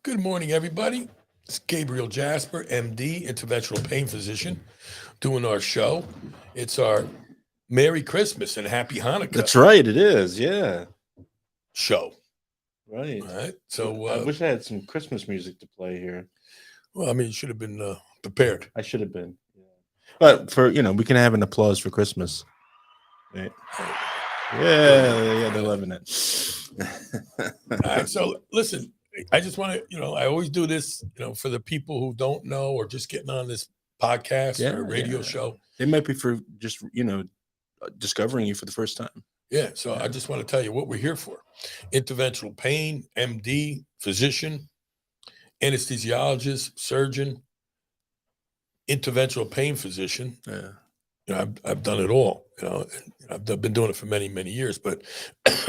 Good morning, everybody. It's Gabriele Jasper MD, interventional pain physician, doing our show. It's our Merry Christmas and Happy Hanukkah That's right. It is. Yeah. show. Right. All right. I wish I had some Christmas music to play here. Well, I mean, you should have been prepared. I should have been. Yeah. But we can have an applause for Christmas. Right. Yeah, they're loving it. All right. So listen, I just want to, I always do this, for the people who don't know or just getting on this podcast or radio show. They might be for just, discovering you for the first time. Yeah. So I just want to tell you what we're here for. Interventional pain, MD, physician, anesthesiologist, surgeon, interventional pain physician. Yeah. I've done it all. I've been doing it for many, many years. But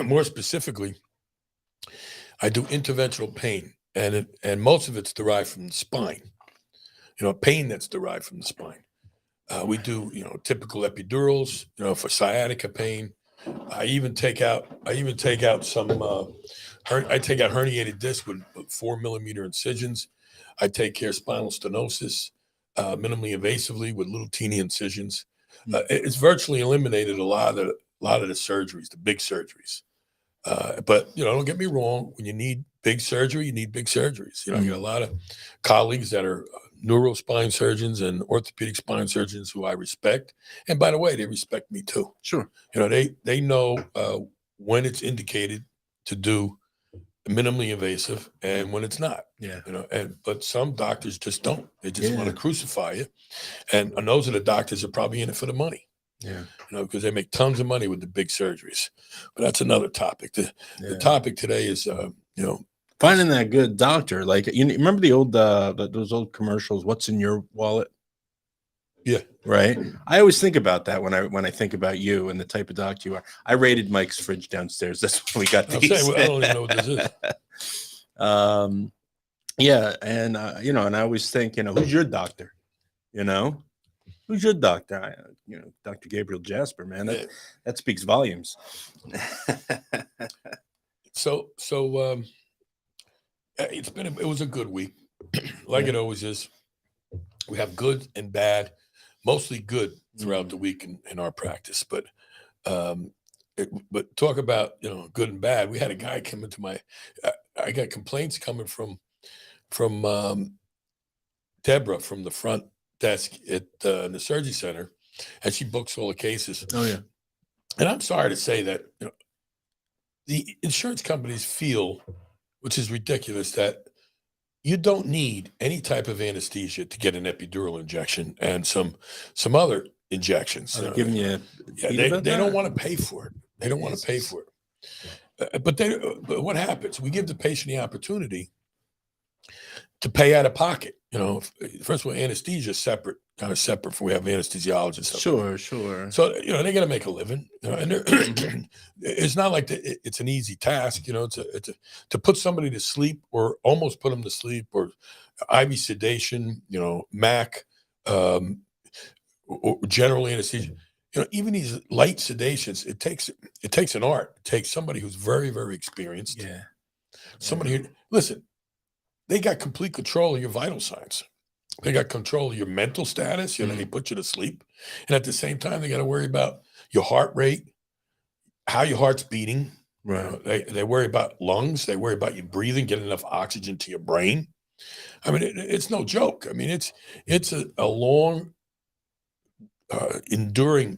more specifically, I do interventional pain, and most of it's derived from the spine. Pain that's derived from the spine. We do typical epidurals. For sciatica pain. I even take out some. I take out herniated disc with 4 millimeter incisions. I take care of spinal stenosis, minimally invasively with little teeny incisions. It's virtually eliminated a lot of the surgeries, the big surgeries. But don't get me wrong. When you need big surgery, you need big surgeries. I got a lot of colleagues that are neurospine surgeons and orthopedic spine surgeons who I respect. And by the way, they respect me too. Sure. They know when it's indicated to do minimally invasive and when it's not. Yeah. But some doctors just don't. They just want to crucify you. And those are the doctors that are probably in it for the money. Yeah. Because they make tons of money with the big surgeries. But that's another topic. The topic today is, finding that good doctor. Like, remember the old those old commercials? What's in your wallet? Yeah. Right. I always think about that when I think about you and the type of doctor you are. I raided Mike's fridge downstairs. That's when we got these. I don't even know what this is. Yeah, and and I always think, who's your doctor? Who's your doctor? Dr. Gabriele Jasper, man. That speaks volumes. So it was a good week, like it always is. We have good and bad, mostly good throughout the week in our practice. But talk about good and bad. We had a guy come into I got complaints coming from Deborah from the front desk at the surgery center, and she books all the cases. Oh yeah. And I'm sorry to say that the insurance companies feel, which is ridiculous, that you don't need any type of anesthesia to get an epidural injection and some other injections. They're giving you. They don't want to pay for it. They don't want to pay for it. But what happens? We give the patient the opportunity to pay out of pocket. First of all, anesthesia is kind of separate from we have anesthesiologists. Sure. So they got to make a living. And it's not like it's an easy task. To put somebody to sleep or almost put them to sleep or IV sedation. MAC, or general anesthesia. Even these light sedations, it takes an art. It takes somebody who's very, very experienced. Yeah. Somebody who listen. They got complete control of your vital signs. They got control of your mental status. They put you to sleep. And at the same time, they got to worry about your heart rate, how your heart's beating. Right. They worry about lungs. They worry about you breathing, getting enough oxygen to your brain. I mean, it's no joke. I mean, it's a long, enduring,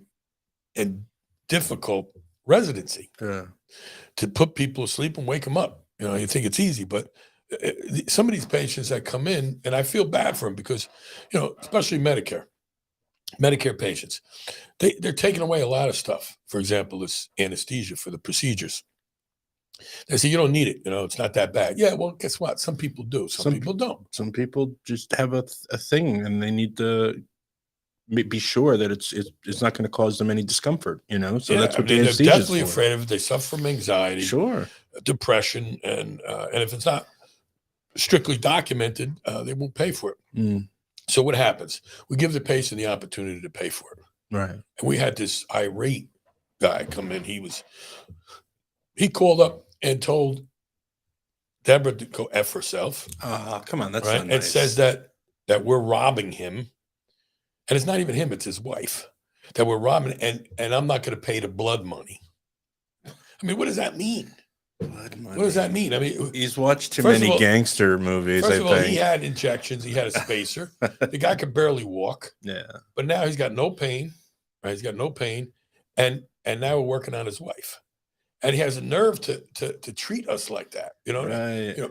and difficult residency to put people to sleep and wake them up. You think it's easy, but some of these patients that come in, and I feel bad for them because, especially Medicare patients, they're taking away a lot of stuff. For example, this anesthesia for the procedures. They say, you don't need it. It's not that bad. Yeah, well, guess what? Some people do. Some people don't. Some people just have a thing and they need to be sure that it's not going to cause them any discomfort, So that's what the anesthesia is for. They're definitely afraid of it. They suffer from anxiety, sure, depression, and if it's not strictly documented, they won't pay for it. So what happens? We give the patient the opportunity to pay for it. Right. And we had this irate guy come in. He called up and told Deborah to go F herself. Oh, come on. That's right. not nice. It says that we're robbing him. And it's not even him, it's his wife. That we're robbing, and I'm not going to pay the blood money. I mean, what does that mean? Blood money. What does that mean? I mean, he's watched too many gangster movies. First of all, he had injections. He had a spacer. The guy could barely walk. Yeah. But now he's got no pain. Right? He's got no pain, and now we're working on his wife, and he has a nerve to treat us like that. You know, right. You know,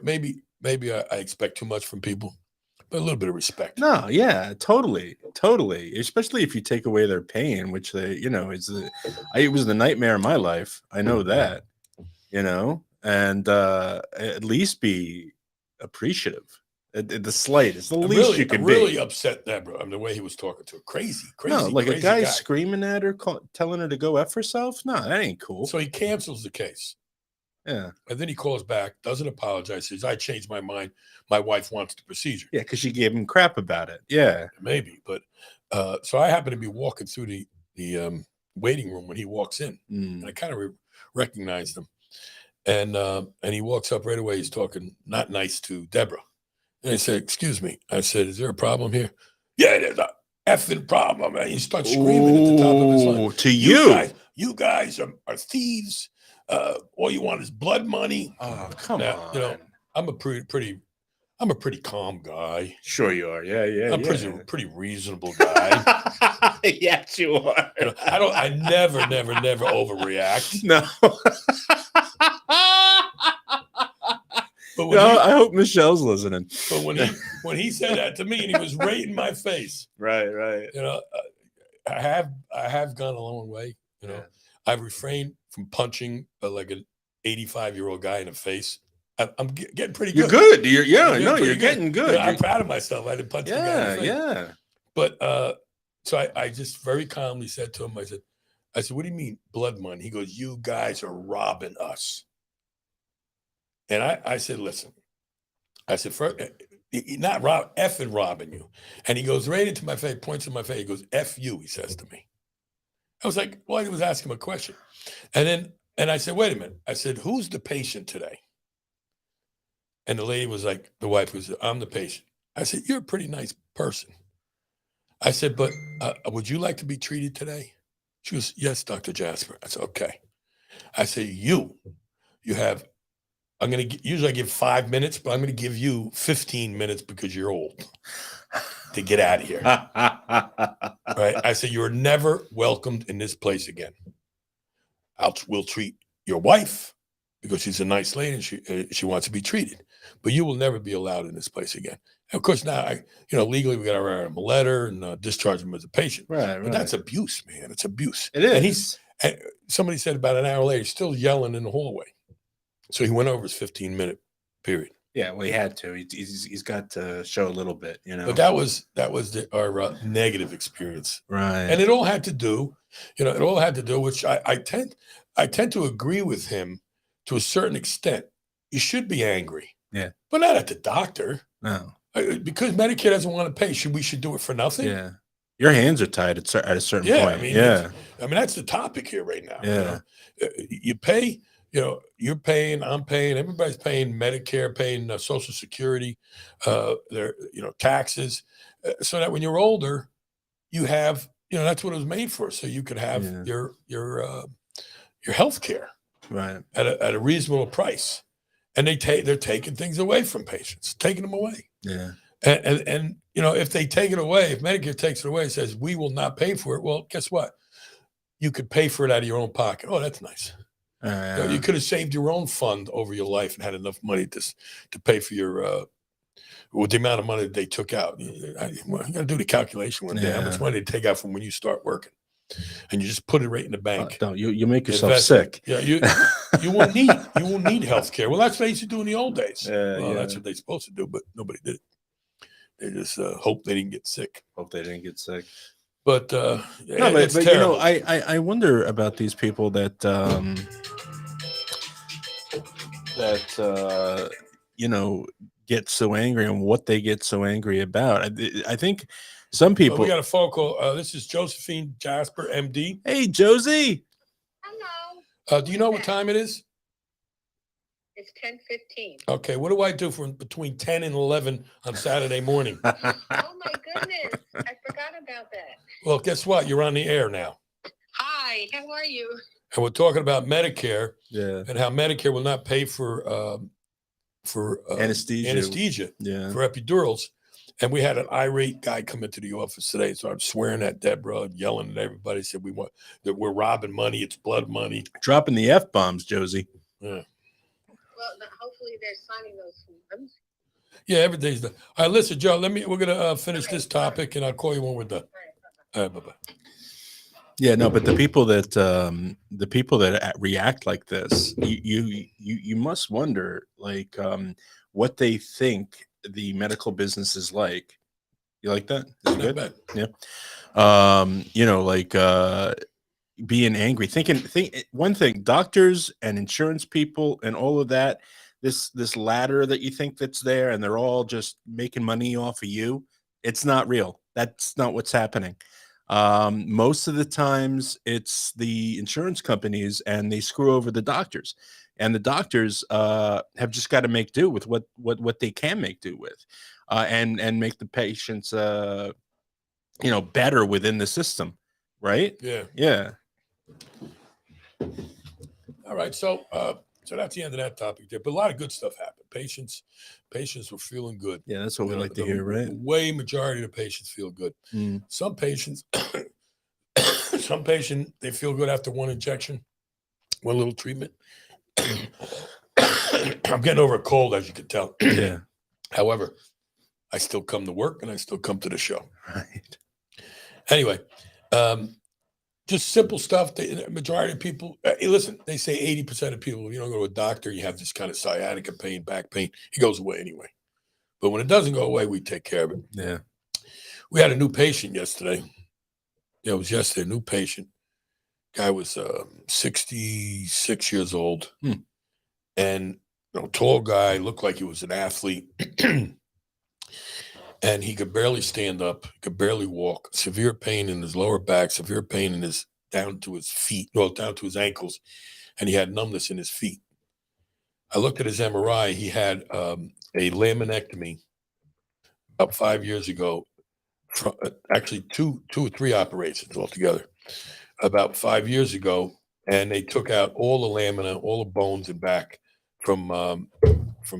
maybe I expect too much from people, but a little bit of respect. No, yeah, totally. Especially if you take away their pain, which they, you know, it was the nightmare of my life. I know that, you know, and at least be appreciative. The slight, it's the least you can be. Really upset Deborah. I mean, the way he was talking to her, crazy. No, like crazy a guy screaming at her, telling her to go F herself. No, that ain't cool. So he cancels the case. Yeah. And then he calls back, doesn't apologize, says, I changed my mind. My wife wants the procedure. Yeah, because she gave him crap about it. Yeah. Maybe. But so I happen to be walking through the waiting room when he walks in. And I kind of recognized him. And he walks up right away. He's talking not nice to Deborah. And I said, excuse me. I said, is there a problem here? Yeah, there's a effing problem. And he starts screaming at the top of his lungs. To you. You guys are thieves. All you want is blood money. Oh, come on. You know, I'm a pretty calm guy. Sure you are. Yeah. I'm pretty reasonable guy. Yes, you are. You know, I never overreact. No. But I hope Michelle's listening. But when he said that to me, and he was right in my face. Right. You know, I have gone a long way. You know, I've refrained from punching like an 85-year-old guy in the face. I'm getting pretty good. You're good. You're getting good. You know, I'm proud of myself. I didn't punch the guy in the face. Yeah. But so I just very calmly said to him, I said, what do you mean blood money? He goes, you guys are robbing us. And I said, listen, I said, not effing robbing you. And he goes right into my face, points in my face. He goes, F you, he says to me. I was like, well, I was asking him a question. And I said, wait a minute. I said, who's the patient today? And the lady was like, the wife was, I'm the patient. I said, you're a pretty nice person. I said, but would you like to be treated today? She goes, yes, Dr. Jasper. I said, okay. I said, you have, usually I give 5 minutes, but I'm going to give you 15 minutes because you're old to get out of here. Right? I said, you're never welcomed in this place again. We'll treat your wife because she's a nice lady and she wants to be treated, but you will never be allowed in this place again. And of course, now legally we got to write him a letter and discharge him as a patient. Right. But that's abuse, man. It's abuse. It is. And somebody said about an hour later, still yelling in the hallway. So he went over his 15-minute period. Yeah, well, he had to. He's got to show a little bit, you know. But that was our negative experience, right? And it all had to do, which I tend to agree with him to a certain extent. You should be angry, yeah, but not at the doctor. No, because Medicare doesn't want to pay. We should do it for nothing. Yeah, your hands are tied at a certain point. I mean, that's the topic here right now. Yeah, you pay. You're paying, I'm paying, everybody's paying Medicare, paying Social Security, their taxes, so that when you're older, you have, that's what it was made for. So you could have your health care right at a reasonable price. And they're taking things away from patients, taking them away. Yeah. And if they take it away, if Medicare takes it away and says, we will not pay for it, well, guess what? You could pay for it out of your own pocket. Oh, that's nice. You could have saved your own fund over your life and had enough money to pay for your with the amount of money that they took out. You got to do the calculation one day. How much money they take out from when you start working, and you just put it right in the bank. Don't you make yourself sick? Yeah, you won't need health care. Well, that's what they used to do in the old days. That's what they're supposed to do, but nobody did it. They just hope they didn't get sick. But no, but I wonder about these people that get so angry and what they get so angry about. I think some people. We got a phone call. This is Josephine Jasper MD. Hey, Josie. Hello. Do you know what time it is? It's 10:15. Okay, what do I do from between 10 and 11 on Saturday morning? Oh my goodness, I forgot about that. Well, guess what? You're on the air now. Hi, how are you? And we're talking about Medicare Yeah. and how Medicare will not pay for Anesthesia. for epidurals. And we had an irate guy come into the office today, so I'm swearing at Deborah and yelling at everybody. Said that we're robbing money. It's blood money. Dropping the F-bombs, Josie. Yeah. Well, hopefully they're signing those forms. Yeah, everything's done. All right, listen, Joe. We're gonna finish this topic, and I'll call you when we're done. All right, bye-bye. Yeah, no, but the people that react like this, you must wonder, like, what they think the medical business is like. You like that? Is it Not good? bad. Yeah. Like being angry, think one thing, doctors and insurance people and all of that, this ladder that you think that's there, and they're all just making money off of you. It's not real. That's not what's happening. Most of the times it's the insurance companies, and they screw over the doctors, and the doctors have just got to make do with what they can make do with, and make the patients better within the system, right? Yeah. All right, so that's the end of that topic there. But a lot of good stuff happened. Patients were feeling good. Yeah, that's what we like to hear, right? Way majority of the patients feel good. Some patients, they feel good after one injection, one little treatment. I'm getting over a cold, as you can tell. Yeah. However, I still come to work and I still come to the show. Right. Anyway, just simple stuff. The majority of people, listen, they say 80% of people, if you don't go to a doctor, you have this kind of sciatica pain, back pain, it goes away anyway. But when it doesn't go away, we take care of it. Yeah. We had a new patient yesterday. Yeah, it was yesterday, a new patient. Guy was 66 years old. And tall guy, looked like he was an athlete. And he could barely stand up, could barely walk, severe pain in his lower back, severe pain in his down to his feet, down to his ankles, and he had numbness in his feet. I looked at his MRI. He had a laminectomy about 5 years ago, actually two or three operations altogether, about 5 years ago, and they took out all the lamina, all the bones and back from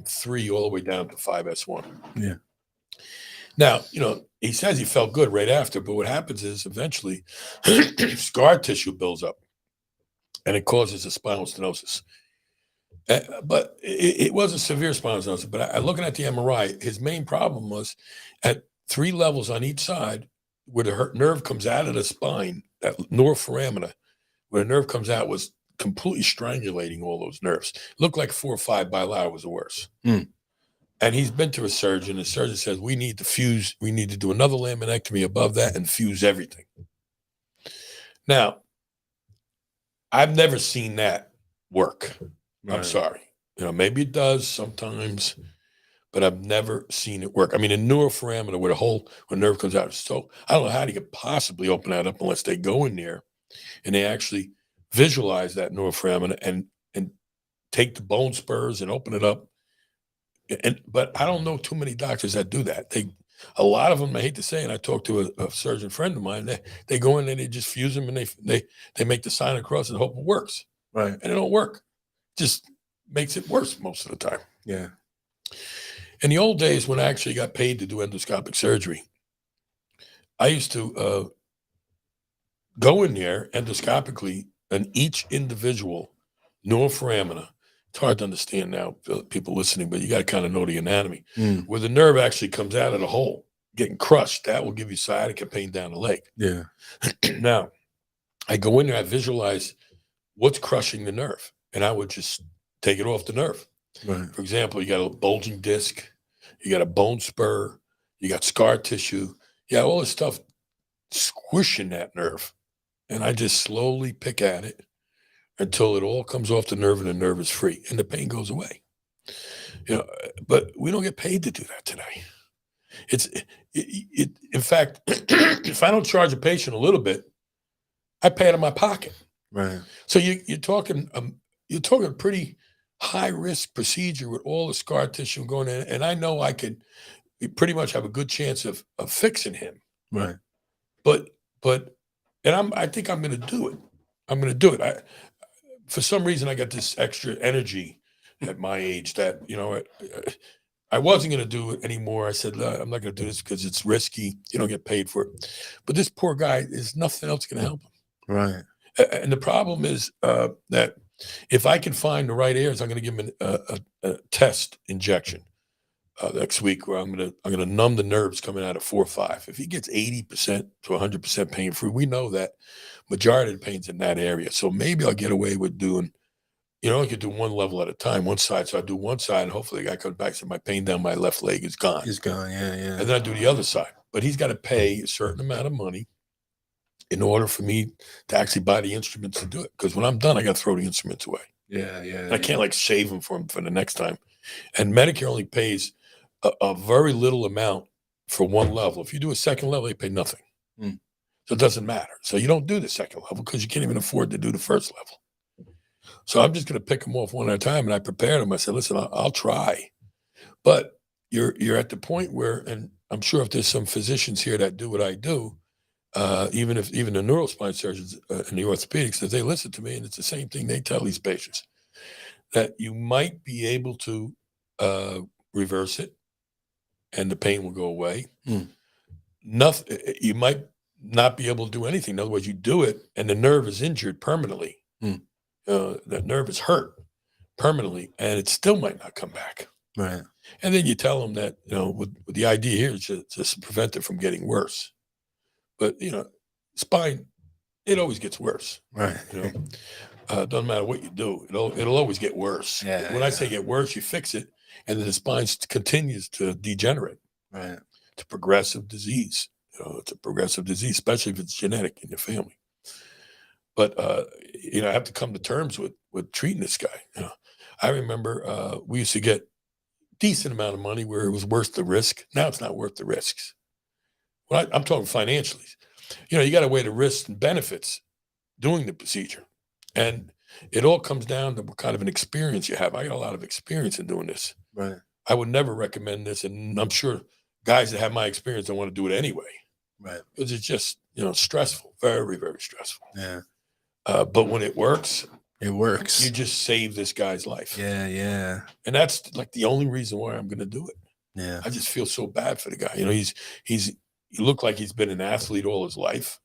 3 all the way down to 5S1. Yeah. Now, he says he felt good right after, but what happens is eventually scar tissue builds up and it causes a spinal stenosis. But it wasn't severe spinal stenosis. But looking at the MRI, his main problem was at 3 levels on each side where the nerve comes out of the spine, that neuroforamina, where the nerve comes out was completely strangulating all those nerves. Looked like 4 or 5 bilateral was the worst. And he's been to a surgeon. The surgeon says, we need to fuse. We need to do another laminectomy above that and fuse everything. Now, I've never seen that work. Right. I'm sorry. Maybe it does sometimes, but I've never seen it work. I mean, a neuroforamina where a nerve comes out. So I don't know how they could possibly open that up unless they go in there and they actually visualize that neuroforamina and take the bone spurs and open it up. But I don't know too many doctors that do that. A lot of them, I hate to say it, I talked to a surgeon friend of mine, they go in and they just fuse them and they make the sign across and hope it works. Right. And it don't work. Just makes it worse most of the time. Yeah. In the old days when I actually got paid to do endoscopic surgery, I used to go in there endoscopically and each individual neuroforamina. It's hard to understand now, people listening, but you got to kind of know the anatomy. Where the nerve actually comes out of the hole, getting crushed, that will give you sciatica pain down the leg. Yeah. Now, I go in there, I visualize what's crushing the nerve, and I would just take it off the nerve. Right. For example, you got a bulging disc, you got a bone spur, you got scar tissue, you got all this stuff squishing that nerve. And I just slowly pick at it until it all comes off the nerve and the nerve is free and the pain goes away. But we don't get paid to do that today. In fact, if I don't charge a patient a little bit, I pay it in my pocket. Right. So you're talking pretty high risk procedure with all the scar tissue going in, and I know I could pretty much have a good chance of fixing him. Right. But and I think I'm going to do it. I'm going to do it. For some reason I got this extra energy at my age that I wasn't going to do it anymore. I said I'm not going to do this because it's risky. You don't get paid for it. But this poor guy, there's nothing else going to help him. Right. And the problem is that if I can find the right areas, I'm going to give him a test injection next week where I'm gonna numb the nerves coming out of 4 or 5. If he gets 80% to 100% pain free, we know that majority of the pain's in that area. So maybe I'll get away with doing, I could do one level at a time, one side. So I do one side, and hopefully the guy comes back and says my pain down my left leg is gone. He's gone. Yeah, yeah. And then I do the other side. But he's got to pay a certain amount of money in order for me to actually buy the instruments to do it. Because when I'm done, I got to throw the instruments away. Yeah, yeah. I can't like save them for him for the next time. And Medicare only pays a very little amount for one level. If you do a second level, they pay nothing. Mm. So it doesn't matter. So you don't do the second level because you can't even afford to do the first level. So I'm just going to pick them off one at a time. And I prepared them. I said, listen, I'll try. But you're at the point where, and I'm sure if there's some physicians here that do what I do, even the neurospine surgeons and the orthopedics, if they listen to me, and it's the same thing they tell these patients, that you might be able to reverse it and the pain will go away. Nothing, you might not be able to do anything. In other words, you do it and the nerve is injured permanently. That nerve is hurt permanently and it still might not come back. Right. And then you tell them that, with the idea here is just to prevent it from getting worse. But, spine, it always gets worse. Right. Doesn't matter what you do. It'll always get worse. Yeah, When I say get worse, you fix it, and then the spine continues to degenerate. Right. It's a progressive disease. It's a progressive disease, especially if it's genetic in your family. But I have to come to terms with treating this guy. I remember we used to get decent amount of money where it was worth the risk. Now it's not worth the risks. Well, I'm talking financially. You got to weigh the risks and benefits doing the procedure. And it all comes down to what kind of an experience you have. I got a lot of experience in doing this. Right. I would never recommend this. And I'm sure guys that have my experience don't want to do it anyway. Right. Because it's just, stressful, very, very stressful. Yeah. But when it works, you just save this guy's life. Yeah, yeah. And that's like the only reason why I'm going to do it. Yeah. I just feel so bad for the guy. He looked like he's been an athlete all his life.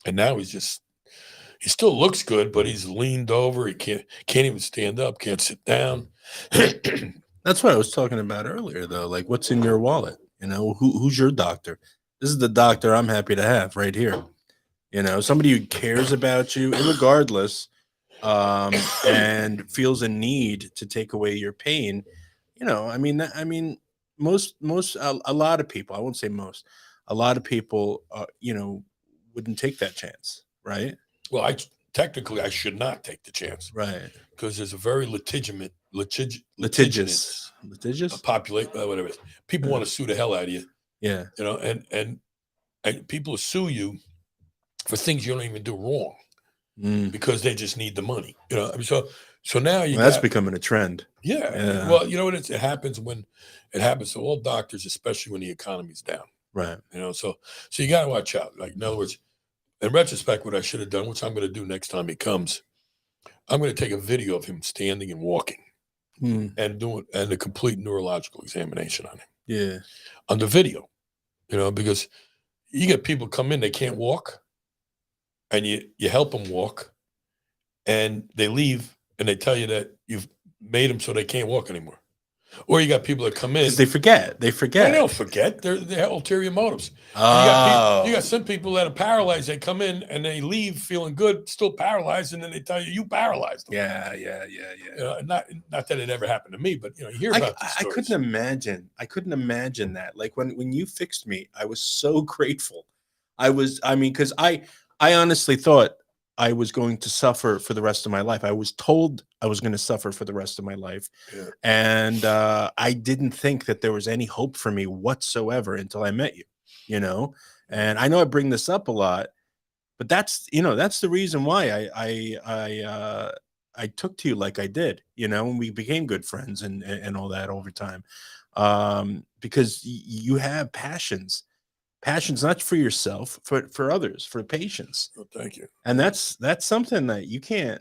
And now he still looks good, but he's leaned over. He can't even stand up, can't sit down. That's what I was talking about earlier, though. Like, what's in your wallet? Who's your doctor? This is the doctor I'm happy to have right here. Somebody who cares about you, regardless, and feels a need to take away your pain. A lot of people, I won't say most, a lot of people, wouldn't take that chance, right? Well, technically I should not take the chance, right? Because there's a very litigious population, whatever it is. People want to sue the hell out of you, and people sue you for things you don't even do wrong because they just need the money, So now that's becoming a trend. Yeah. Well, it happens when it happens to all doctors, especially when the economy's down. Right. So you got to watch out. Like, in other words, in retrospect, what I should have done, which I'm going to do next time he comes, I'm going to take a video of him standing and walking and a complete neurological examination on him. Yeah. On the video, because you get people come in, they can't walk, and you help them walk, and they leave, and they tell you that you've made them so they can't walk anymore. Or you got people that come in. Because they forget. They don't forget. They have ulterior motives. Oh. You got some people that are paralyzed. They come in and they leave feeling good, still paralyzed, and then they tell you paralyzed them. Yeah. Not that it ever happened to me, but you hear about these stories. I couldn't imagine that. Like when you fixed me, I was so grateful. Because I honestly thought I was going to suffer for the rest of my life. I was told I was going to suffer for the rest of my life. Yeah. And I didn't think that there was any hope for me whatsoever until I met you, and I know I bring this up a lot, but that's the reason why I took to you like I did, and we became good friends and all that over time. Because you have passions not for yourself, for others, for patients. Oh, thank you. And that's something that you can't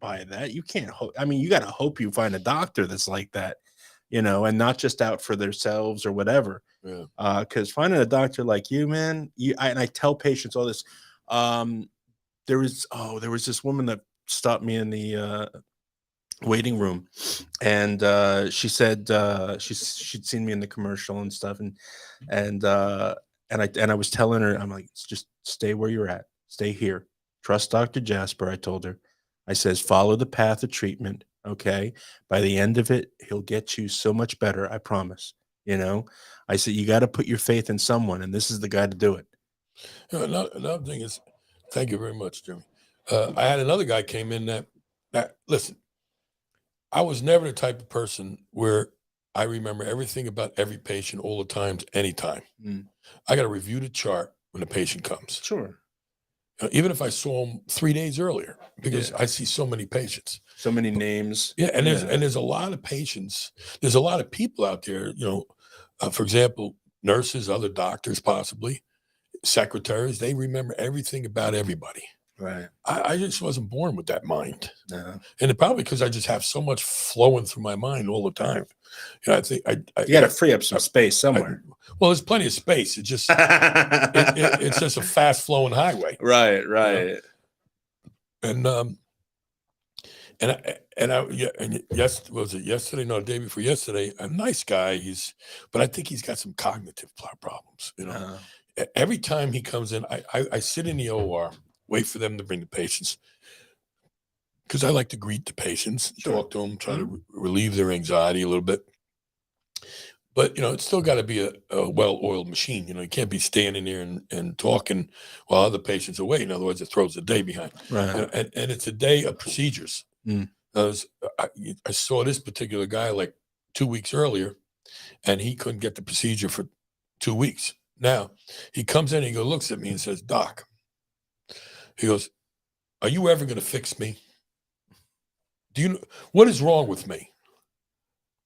buy that. You can't hope. I mean, you got to hope you find a doctor that's like that, and not just out for themselves or whatever. Yeah. Because finding a doctor like you, man, and I tell patients all this. There was this woman that stopped me in the waiting room, and she said she'd seen me in the commercial and stuff, and I was telling her, I'm like, just stay where you're at, stay here, trust Dr. Jasper. I told her, I says, follow the path of treatment. Okay, by the end of it, he'll get you so much better, I promise. I said, you got to put your faith in someone, and this is the guy to do it. Another thing is, thank you very much, Jimmy. I had another guy came in that listen, I was never the type of person where I remember everything about every patient all the times, anytime. I got to review the chart when the patient comes. Sure. Even if I saw him 3 days earlier, because I see so many patients, so many names. Yeah, and there's a lot of patients. There's a lot of people out there. For example, nurses, other doctors, possibly secretaries. They remember everything about everybody. Right. I just wasn't born with that mind. No. And it probably because I just have so much flowing through my mind all the time. I think you got to free up some space somewhere. Well, there's plenty of space. It's just it's just a fast flowing highway. Right. And yes, was it yesterday? No, the day before yesterday. A nice guy. But I think he's got some cognitive problems. Every time he comes in, I sit in the OR, wait for them to bring the patients, because I like to greet the patients, talk to them, try to relieve their anxiety a little bit. But it's still got to be a well-oiled machine. You can't be standing there and talking while other patients are waiting. Otherwise, it throws the day behind. Right. And it's a day of procedures. I saw this particular guy like 2 weeks earlier, and he couldn't get the procedure for 2 weeks. Now he comes in and he looks at me and says, "Doc," he goes, "Are you ever going to fix me? Do you know what is wrong with me?"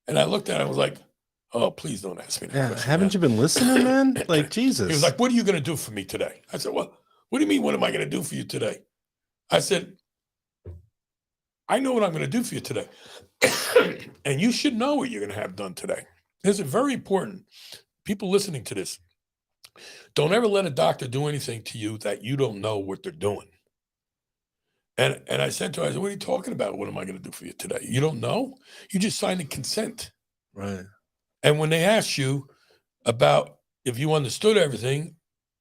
And I looked at him, I was like, "Oh, please don't ask me that question." Haven't you been listening, man? Like, Jesus. He was like, "What are you going to do for me today?" I said, "Well, what do you mean? What am I going to do for you today?" I said, "I know what I'm going to do for you today. And you should know what you're going to have done today." This is very important. People listening to this, don't ever let a doctor do anything to you that you don't know what they're doing. And I said to her, I said, "What are you talking about? What am I going to do for you today? You don't know? You just signed a consent." Right. And when they asked you about if you understood everything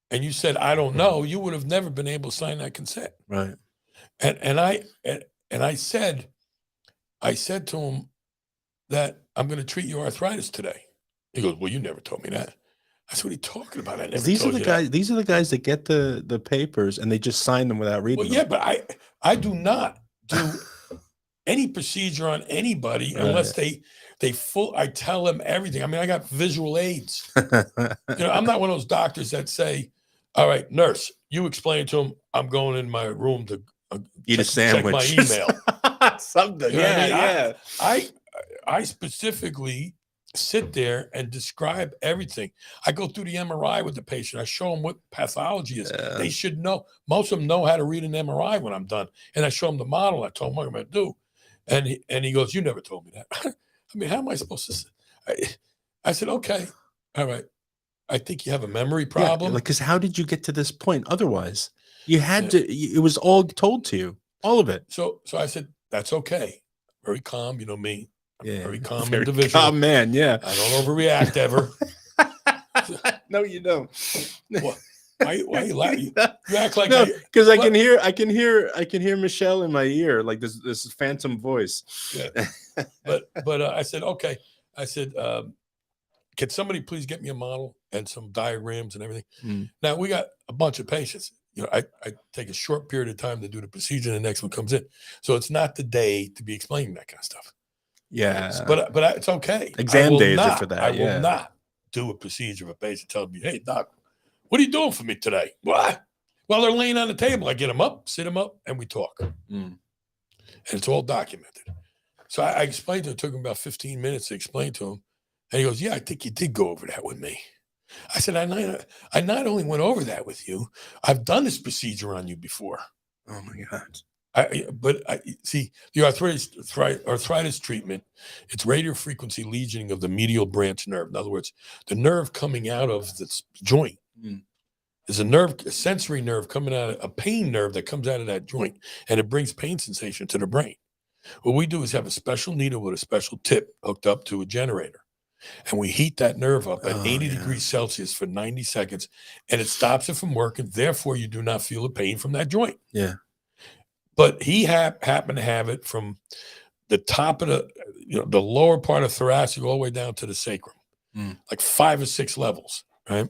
and you said, "I don't know," you would have never been able to sign that consent. Right. And I said to him that I'm going to treat your arthritis today. He goes, "Well, you never told me that." I said, "What are you talking about? I never These are told the you guys. that." These are the guys that get the papers and they just sign them without reading Well, them. yeah, but I do not do any procedure on anybody unless they I tell them everything. I mean, I got visual aids. I'm not one of those doctors that say, "All right, nurse, you explain to them I'm going in my room to eat a sandwich, check my email." something." I specifically sit there and describe everything. I go through the MRI with the patient. I show them what pathology is. Yeah. They should know. Most of them know how to read an MRI when I'm done. And I show them the model. I told them what I'm going to do. And he goes, "You never told me that." I mean, how am I supposed to say? I said, "Okay, all right. I think you have a memory problem." Because how did you get to this point? Otherwise, you had to. It was all told to you, all of it. So I said, "That's okay." Very calm, me. I'm a very calm Very individual. calm man, yeah. I don't overreact ever. No, you don't. What? Why you laughing? You act like because I can hear Michelle in my ear, like this phantom voice. Yeah. But I said, "Okay." I said, "Can somebody please get me a model and some diagrams and everything?" Now we got a bunch of patients. I take a short period of time to do the procedure, and the next one comes in. So it's not the day to be explaining that kind of stuff. Yeah. But it's okay. Exam days are for that. I will not do a procedure if a patient tells me, "Hey, doc, what are you doing for me today?" "What?" "Well, they're laying on the table." I get them up, sit them up, and we talk. and it's all documented. So I explained to him. It took him about 15 minutes to explain to him, and he goes, "Yeah, I think you did go over that with me." I said, I not only went over that with you, I've done this procedure on you before. Oh my God. But see, the arthritis treatment, it's radio frequency lesioning of the medial branch nerve. In other words, the nerve coming out of the joint. There's a sensory nerve coming out, a pain nerve that comes out of that joint, and it brings pain sensation to the brain. What we do is have a special needle with a special tip hooked up to a generator. And we heat that nerve up at 80 degrees Celsius for 90 seconds, and it stops it from working. Therefore, you do not feel the pain from that joint. Yeah. But he happened to have it from the top of the lower part of thoracic all the way down to the sacrum, like 5 or 6 levels, right?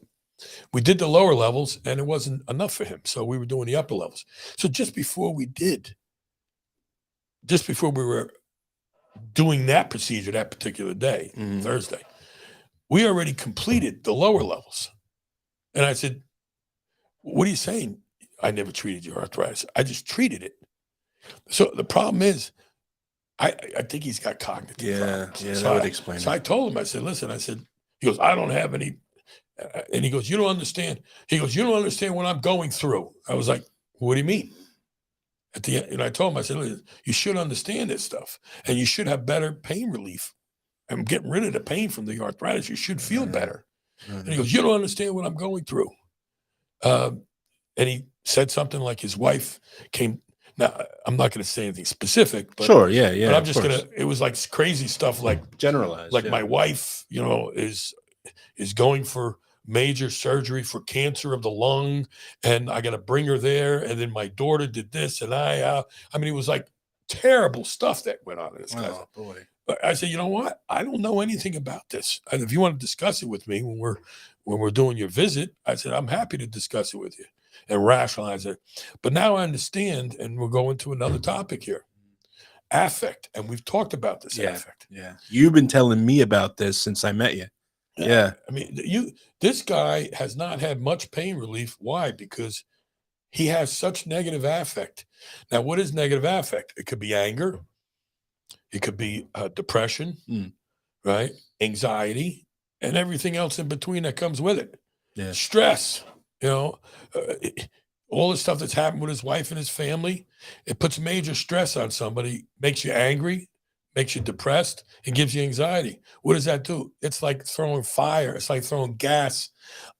We did the lower levels, and it wasn't enough for him. So we were doing the upper levels. So just before we were doing that procedure that particular day, Thursday, we already completed the lower levels. And I said, "What are you saying? I never treated your arthritis. I just treated it." So the problem is, I think he's got cognitive problems. Yeah, so that would explain So it. I told him, I said, "Listen," I said, he goes, "I don't have any," and he goes, "You don't understand." He goes, "You don't understand what I'm going through." I was like, "What do you mean?" At the end, and I told him, I said, "Listen, you should understand this stuff, and you should have better pain relief. I'm getting rid of the pain from the arthritis. You should feel better." And he goes, "You don't understand what I'm going through." And he said something like his wife came. Now, I'm not going to say anything specific, but Sure, yeah, but I'm of just course. gonna. It was like crazy stuff, like Generalized. yeah. my wife, is going for major surgery for cancer of the lung, and I got to bring her there. And then my daughter did this, and I mean, it was like terrible stuff that went on in this guy's. Oh boy. But I said, "You know what? I don't know anything about this. And if you want to discuss it with me when we're doing your visit," I said, "I'm happy to discuss it with you and rationalize it." But now I understand, and we're going to another topic here. Affect. And we've talked about this affect. Yeah. You've been telling me about this since I met you. Yeah. I mean, this guy has not had much pain relief. Why? Because he has such negative affect. Now, what is negative affect? It could be anger. It could be depression, right? Anxiety, and everything else in between that comes with it. Yeah. Stress, all the stuff that's happened with his wife and his family, it puts major stress on somebody, makes you angry, makes you depressed, and gives you anxiety. What does that do? It's like throwing fire. It's like throwing gas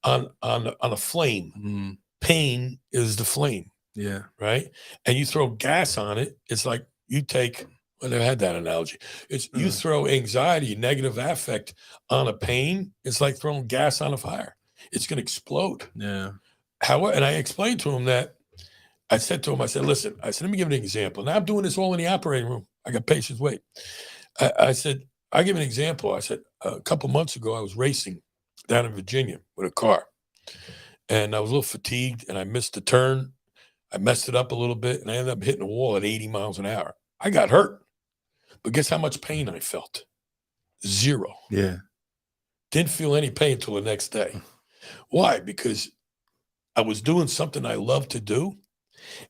on a flame. Pain is the flame. Yeah. Right? And you throw gas on it. It's like you take, I never had that analogy. It's you throw anxiety, negative affect on a pain. It's like throwing gas on a fire. It's going to explode. Yeah. However, and I explained to him that I said, "Listen," I said, "let me give an example." Now I'm doing this all in the operating room. I got patients wait. I said, "I give an example." I said, a couple months ago, I was racing down in Virginia with a car, and I was a little fatigued, and I missed the turn. I messed it up a little bit, and I ended up hitting a wall at 80 miles an hour. I got hurt, but guess how much pain I felt? 0. Yeah. Didn't feel any pain until the next day. Why? Because I was doing something I love to do.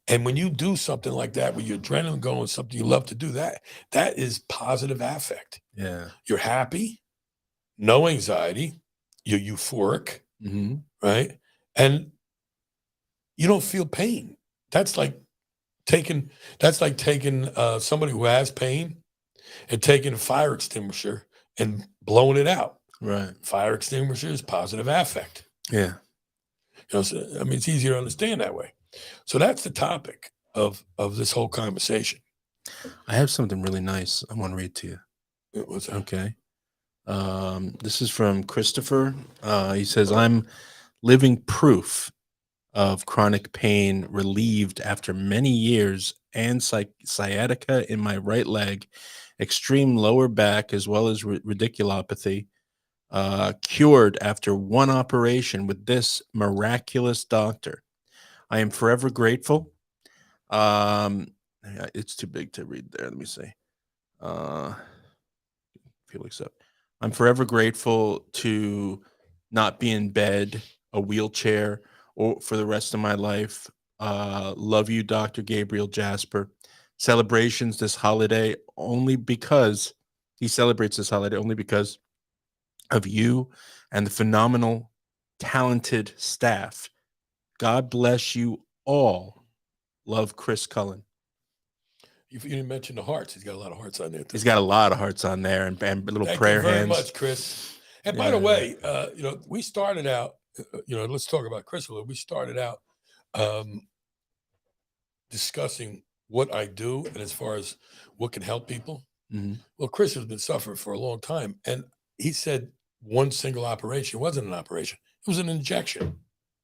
And when you do something like that, with your adrenaline going, something you love to do, that is positive affect. Yeah. You're happy, no anxiety, you're euphoric, right? And you don't feel pain. That's like taking somebody who has pain and taking a fire extinguisher and blowing it out. Right. Fire extinguisher is positive affect. Yeah. So, I mean, it's easier to understand that way. So that's the topic of this whole conversation. I have something really nice I want to read to you. What's that? Okay. This is from Christopher. He says, "I'm living proof of chronic pain relieved after many years and sciatica in my right leg, extreme lower back, as well as radiculopathy, cured after one operation with this miraculous doctor. I am forever grateful." It's too big to read there. Let me see. Felix up. "I'm forever grateful to not be in bed, a wheelchair, or for the rest of my life. Love you, Dr. Gabriele Jasper. celebrations this holiday only because he celebrates this holiday only because of you and the phenomenal, talented staff. God bless you all. Love, Chris Cullen. You didn't mention the hearts. He's got a lot of hearts on there. He's got a lot of hearts on there and little Thank prayer you very hands. much, Chris. And by the way, we started out, let's talk about Chris a little. We started out discussing what I do and as far as what can help people. Mm-hmm. Well, Chris has been suffering for a long time. And he said one single operation wasn't an operation. It was an injection.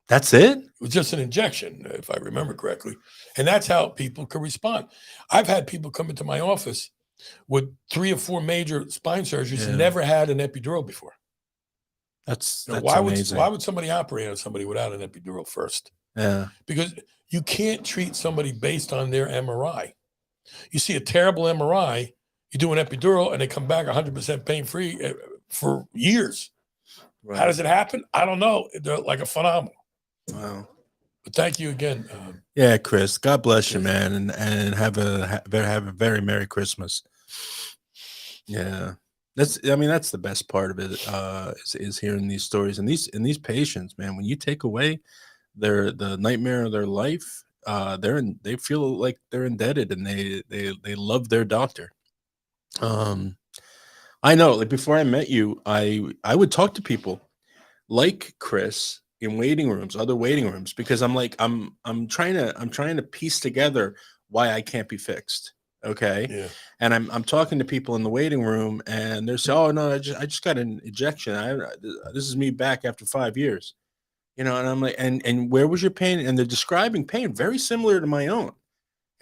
That's it? It was just an injection, if I remember correctly. And that's how people can respond. I've had people come into my office with 3 or 4 major spine surgeries and never had an epidural before. That's why amazing. Why would somebody operate on somebody without an epidural first? Yeah. Because you can't treat somebody based on their MRI. You see a terrible MRI, you do an epidural, and they come back 100% pain-free for years. Right. How does it happen? I don't know. They're like a phenomenal. Wow. But thank you again. Yeah, Chris. God bless you, man, and have a very Merry Christmas. Yeah, that's the best part of it. Is hearing these stories and these patients, man. When you take away the nightmare of their life, they feel like they're indebted and they love their doctor. I know, like before I met you, I would talk to people like Chris in other waiting rooms, because I'm trying to piece together why I can't be fixed. Okay. Yeah. And I'm talking to people in the waiting room and they're saying, "Oh no, I just got an injection. This is me back after 5 years." And I'm like, and where was your pain? And they're describing pain very similar to my own.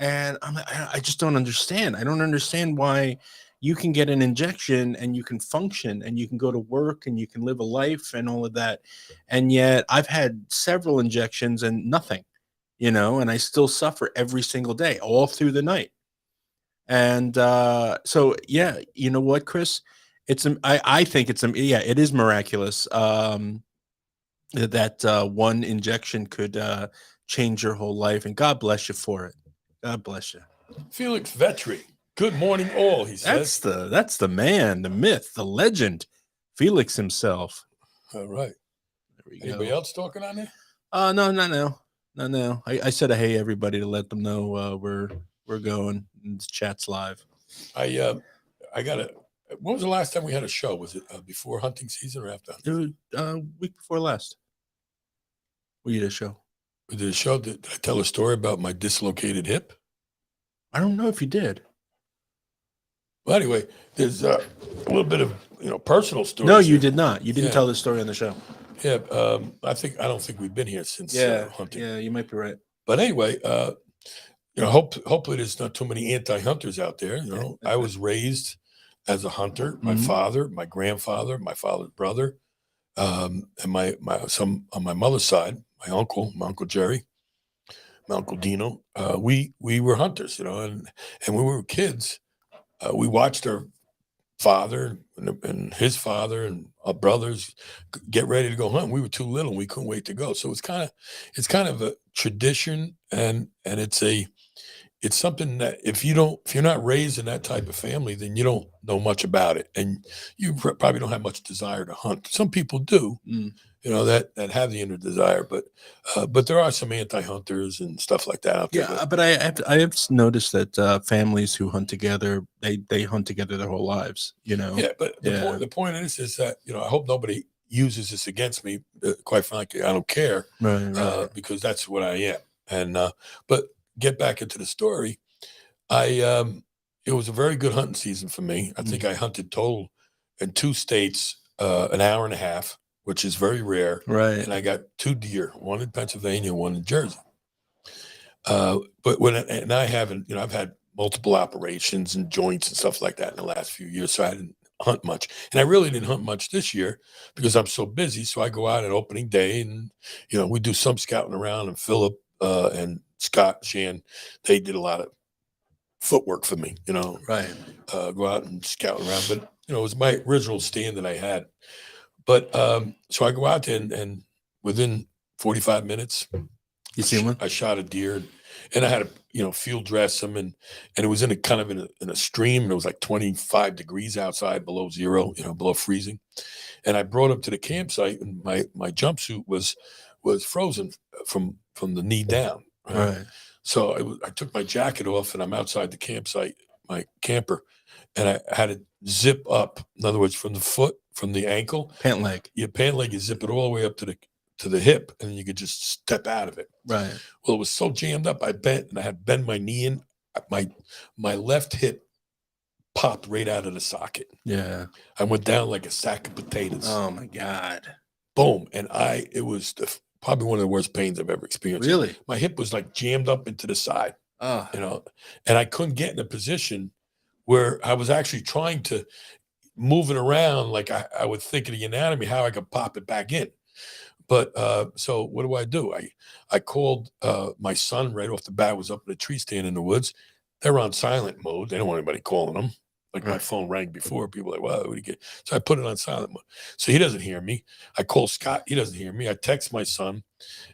And I'm like, I just don't understand. I don't understand why you can get an injection and you can function and you can go to work and you can live a life and all of that. And yet I've had several injections and nothing, and I still suffer every single day, all through the night. And so, yeah, you know what, Chris? I think it is miraculous that one injection could change your whole life. And God bless you for it. God bless you. Felix Vetri. Good morning, all, he says. That's the man, the myth, the legend, Felix himself. All right. Anybody else talking on there? No. I said a hey everybody to let them know we're going. And the chat's live. I got it. When was the last time we had a show? Was it before hunting season or after? It was week before last. We did a show. We did a show. Did I tell a story about my dislocated hip? I don't know if you did. Well, anyway, there's a little bit of personal story. No, you did not. You didn't tell this story on the show. Yeah, I don't think we've been here since hunting. Yeah, you might be right. But anyway, hopefully there's not too many anti-hunters out there. I was raised as a hunter. My father, my grandfather, my father's brother, and some on my mother's side, my uncle Jerry, my uncle Dino. We were hunters, and when we were kids. We watched our father and his father and our brothers get ready to go hunt. We were too little; we couldn't wait to go. So it's kind of a tradition, and it's something that if you're not raised in that type of family, then you don't know much about it, and you probably don't have much desire to hunt. Some people do, that have the inner desire, but there are some anti-hunters and stuff like that out there. Yeah, but I have noticed that families who hunt together, they hunt together their whole lives. Yeah, but the point is that I hope nobody uses this against me. Quite frankly, I don't care, right. Because that's what I am. And but get back into the story. It was a very good hunting season for me. I think I hunted total in 2 states an hour and a half, which is very rare. Right. And I got 2 deer, one in Pennsylvania, one in Jersey. But I haven't, I've had multiple operations and joints and stuff like that in the last few years, so I didn't hunt much. And I really didn't hunt much this year because I'm so busy. So I go out at opening day and, we do some scouting around, and Philip and Scott Shan, they did a lot of footwork for me, Right. Go out and scout around. But, it was my original stand that I had. But so I go out there and within 45 minutes, you see one? I shot a deer. and I had to, field dress them, and it was in a kind of in a stream, and it was like 25 degrees outside, below zero, below freezing. And I brought him to the campsite, and my jumpsuit was frozen from the knee down. Right. So I took my jacket off, and I'm outside the campsite, my camper, and I had it zip up. In other words, from the foot, from the ankle, Pant leg. your pant leg, you zip it all the way up to the hip, and then you could just step out of it. Right. Well, it was so jammed up, I bent, and I had bent my knee in. My left hip popped right out of the socket. Yeah. I went down like a sack of potatoes. Oh my God. Boom. And it was probably one of the worst pains I've ever experienced. Really? My hip was like jammed up into the side, Oh. and I couldn't get in a position where I was actually trying to move it around. Like I would think of the anatomy, how I could pop it back in. But so what do? I called my son right off the bat, was up in a tree stand in the woods. They're on silent mode. They don't want anybody calling them. Like my phone rang before. People were like, "Wow, what do you get?" So I put it on silent mode. So he doesn't hear me. I call Scott. He doesn't hear me. I text my son.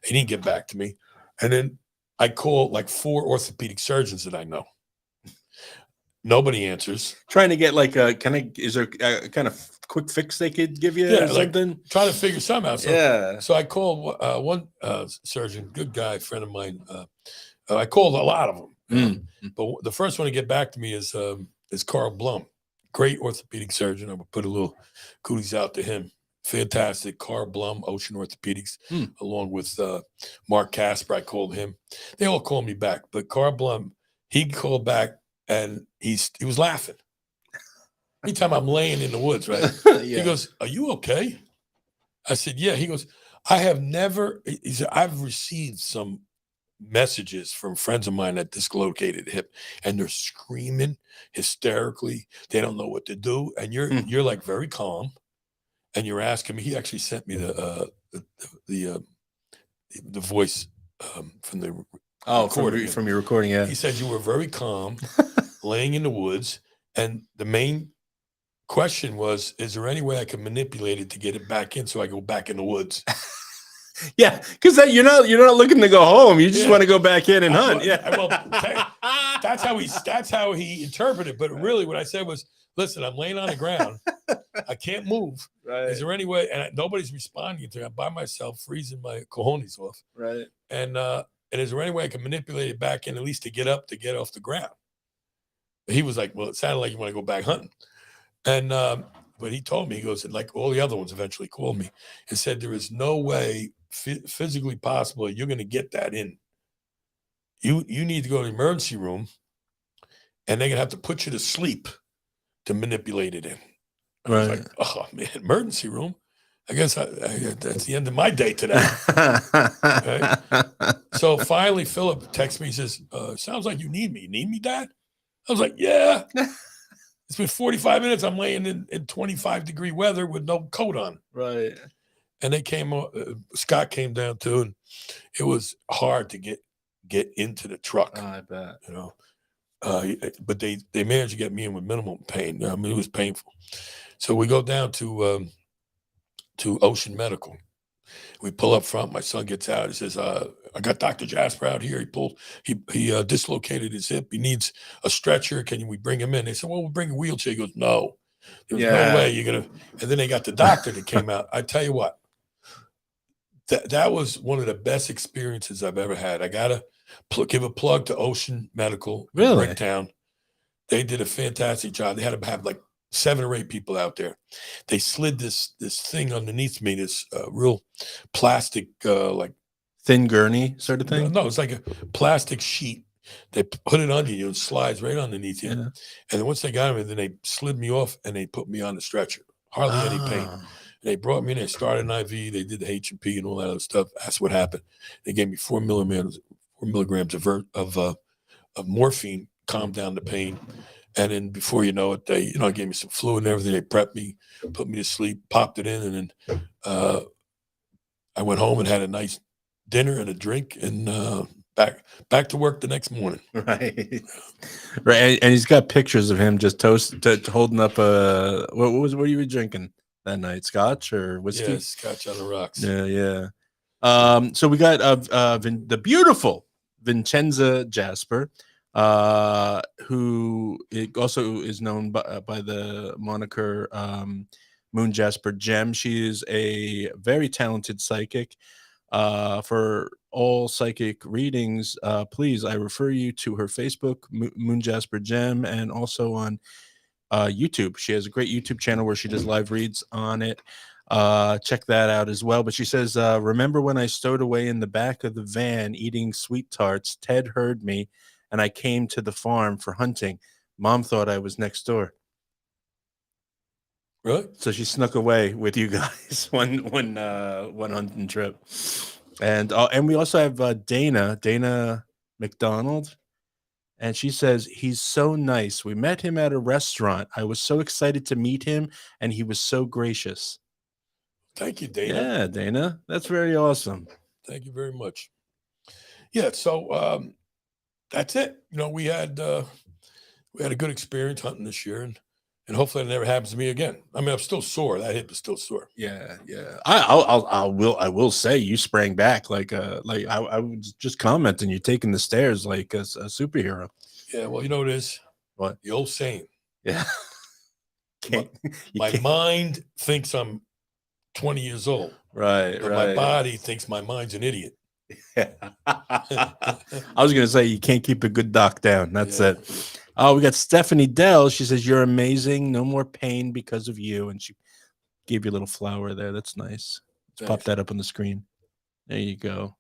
He didn't get back to me. And then I call like 4 orthopedic surgeons that I know. Nobody answers. Trying to get like is there a kind of quick fix they could give you or something? Trying to figure something out. So, Yeah. So I called one surgeon, good guy, friend of mine. I called a lot of them. But the first one to get back to me is Carl Blum, great orthopedic surgeon. I would put a little kudos out to him. Fantastic. Carl Blum, Ocean Orthopedics, along with Mark Casper. I called him. They all called me back. But Carl Blum, he called back, and he was laughing. Anytime I'm laying in the woods, right? Yeah. He goes, "Are you okay?" I said, "Yeah." He goes, he said, "I've received some messages from friends of mine that dislocated hip, and they're screaming hysterically. They don't know what to do, and you're like very calm, and you're asking me." He actually sent me the voice from the from your recording. Yeah. He said you were very calm, laying in the woods, and the main question was, is there any way I can manipulate it to get it back in so I go back in the woods? Yeah, because you're not looking to go home. You just want to go back in and hunt. Yeah. Well, that's how he interpreted it. But really, what I said was, "Listen, I'm laying on the ground. I can't move. Right. Is there any way?" And nobody's responding to me. I'm by myself, freezing my cojones off. Right. And is there any way I can manipulate it back in, at least to get off the ground? He was like, "Well, it sounded like you want to go back hunting." And but he told me, he goes, and like all the other ones eventually called me and said, "There is no way physically possible you're going to get that in. You need to go to the emergency room, and they're going to have to put you to sleep to manipulate it in." I was like, "Oh man, emergency room? I guess that's the end of my day today." Right? So finally, Philip texts me. He says, "Sounds like you need me. You need me, Dad?" I was like, "Yeah." It's been 45 minutes. I'm laying in 25-degree weather with no coat on. Right. And they came. Scott came down too, and it was hard to get into the truck. Oh, I bet. But they managed to get me in with minimum pain. I mean, it was painful. So we go down to Ocean Medical. We pull up front. My son gets out. He says, "I got Dr. Jasper out here. He dislocated his hip. He needs a stretcher. Can we bring him in?" They said, "Well, we'll bring a wheelchair." He goes, "No, there's no way you're gonna." And then they got the doctor that came out. I tell you what, that was one of the best experiences I've ever had. I gotta give a plug to Ocean Medical, in Bricktown. They did a fantastic job. They had to have like 7 or 8 people out there. They slid this thing underneath me, this real plastic, like thin gurney sort of thing. No, it's like a plastic sheet. They put it under you and slides right underneath you. Yeah. And then once they got me, then they slid me off and they put me on the stretcher. Hardly any pain. And they brought me in. They started an IV. They did the H&P and all that other stuff. That's what happened. They gave me 4 milligrams of morphine, calmed down the pain. And then before you know it, they gave me some fluid and everything. They prepped me, put me to sleep, popped it in, and then I went home and had a nice dinner and a drink, and back to work the next morning. Right. And he's got pictures of him just holding up what were you drinking that night? Scotch or whiskey? Yeah, Scotch on the rocks. Yeah. So we got the beautiful Vincenza Jasper, who also is known by the moniker Moon Jasper Gem. She is a very talented psychic. For all psychic readings, please, I refer you to her Facebook, Moon Jasper Gem, and also on YouTube. She has a great YouTube channel where she does live reads on it. Check that out as well. But she says, remember when I stowed away in the back of the van eating sweet tarts? Ted heard me and I came to the farm for hunting. Mom thought I was next door. Really? So she snuck away with you guys one hunting trip. And we also have Dana McDonald. And she says, he's so nice. We met him at a restaurant. I was so excited to meet him, and he was so gracious. Thank you, Dana. Yeah, Dana. That's very awesome. Thank you very much. Yeah, so that's it. You know, we had a good experience hunting this year, and hopefully it never happens to me again. I mean, I'm still sore. That hip is still sore. Yeah. I will say you sprang back like I was just commenting. You're taking the stairs like a superhero. Yeah, well, you know what it is? What? The old saying. Yeah. My mind thinks I'm 20 years old. Right. But my body thinks my mind's an idiot. I was gonna say you can't keep a good doc down. That's it. Oh, we got Stephanie Dell. She says you're amazing. No more pain because of you, and she gave you a little flower there. That's nice. Let's pop that up on the screen. There you go.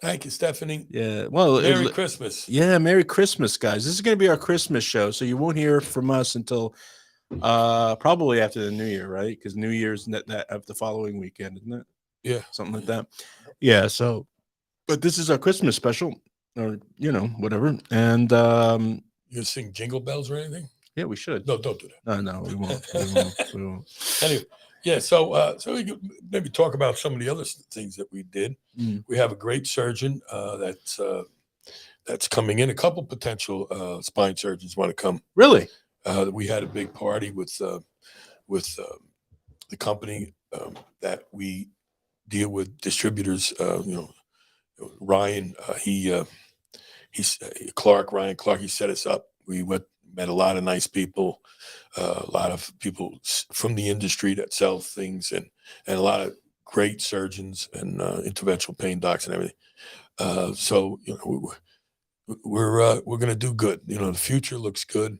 Thank you, Stephanie. Yeah. Well, Merry Christmas. Yeah, Merry Christmas, guys. This is gonna be our Christmas show, so you won't hear from us until probably after the New Year, right? Because New Year's that of the following weekend, isn't it? Yeah, something like that. Yeah. So, but this is our Christmas special, or whatever. And you sing Jingle Bells or anything? Yeah, we should. No, don't do that. No, we won't. We won't. Anyway, yeah. So we could maybe talk about some of the other things that we did. We have a great surgeon that's coming in. A couple potential spine surgeons want to come. Really? We had a big party with the company that we deal with distributors. Ryan, he's Ryan Clark. He set us up. We met a lot of nice people, a lot of people from the industry that sell things, and a lot of great surgeons and interventional pain docs and everything. So we're going to do good. The future looks good.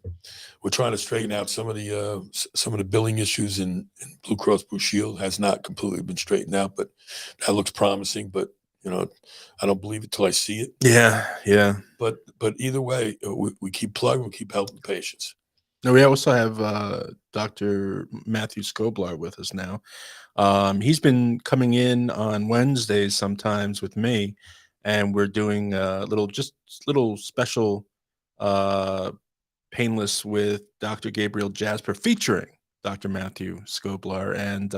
We're trying to straighten out some of the billing issues in Blue Cross Blue Shield. Has not completely been straightened out, but that looks promising. But I don't believe it till I see it. Yeah. But either way, we keep plugging. We keep helping patients. Now, we also have Dr. Matthew Skoblar with us now. He's been coming in on Wednesdays sometimes with me, and we're doing little special Painless with Dr. Gabriele Jasper featuring Dr. Matthew Skoblar. And,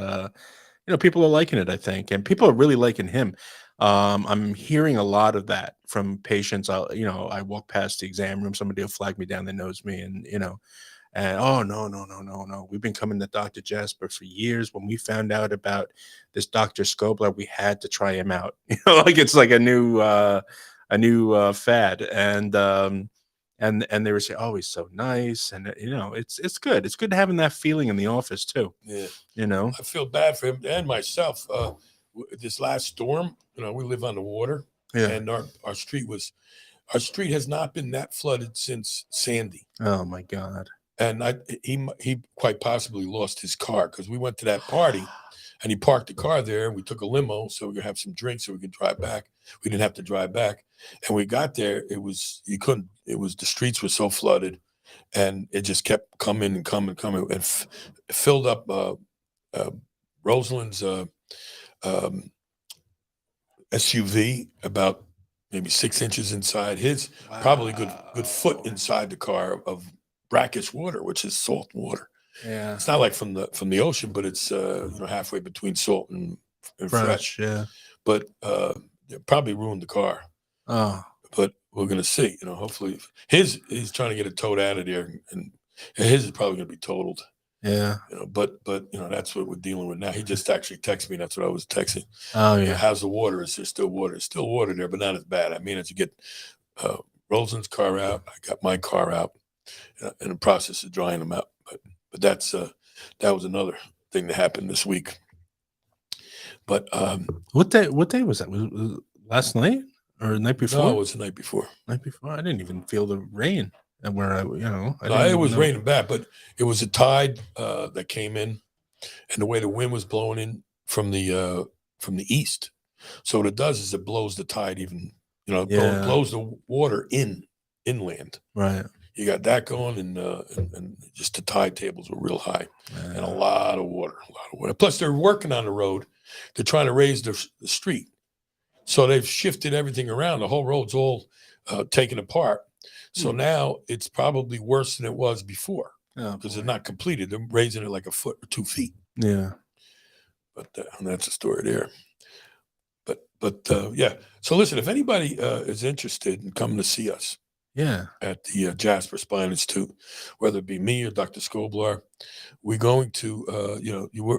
people are liking it, I think, and people are really liking him. I'm hearing a lot of that from patients. I walk past the exam room, somebody will flag me down, they knows me, and oh, no. We've been coming to Dr. Jasper for years. When we found out about this Dr. Skoblar, we had to try him out. Like it's like a new fad. And they were saying, oh, he's so nice. And it's good. It's good having that feeling in the office too. Yeah. I feel bad for him and myself. This last storm, we live on the water, and our street has not been that flooded since Sandy. Oh my God. And he quite possibly lost his car, because we went to that party and he parked the car there, and we took a limo so we could have some drinks so we could drive back. We didn't have to drive back. And we got there, the streets were so flooded, and it just kept coming and coming and filled up Rosalind's SUV about maybe 6 inches inside his, probably good foot inside the car of brackish water, which is salt water. Yeah, it's not like from the ocean, but it's halfway between salt and fresh. Yeah, but it probably ruined the car. Oh, but we're gonna see. Hopefully he's trying to get it towed out of there, and his is probably gonna be totaled. Yeah. But that's what we're dealing with now. He just actually texted me. That's what I was texting. Oh yeah. How's the water? Is there still water? There's still water there, but not as bad. I mean, as you get Rosen's car out, I got my car out, in the process of drying them out. But that was another thing that happened this week. But What day was that? Was it last night or the night before? no, it was the night before. Night before. I didn't even feel the rain. And where I No, didn't it even was know. raining bad, but it was a tide that came in, and the way the wind was blowing in from the east. So what it does is it blows the tide even, Yeah. blows the water inland. Right. You got that going, and just the tide tables were real high, and a Yeah. lot of water. Plus, they're working on the road. They're trying to raise the street, so they've shifted everything around. The whole road's all taken apart. So now it's probably worse than it was before Oh, because boy. they're not completed. They're raising it like a foot or 2 feet. Yeah. But and that's a story there. But yeah. So listen, if anybody is interested in coming to see us Yeah. at the Jasper Spine Institute, whether it be me or Dr. Skoblar, we're going to,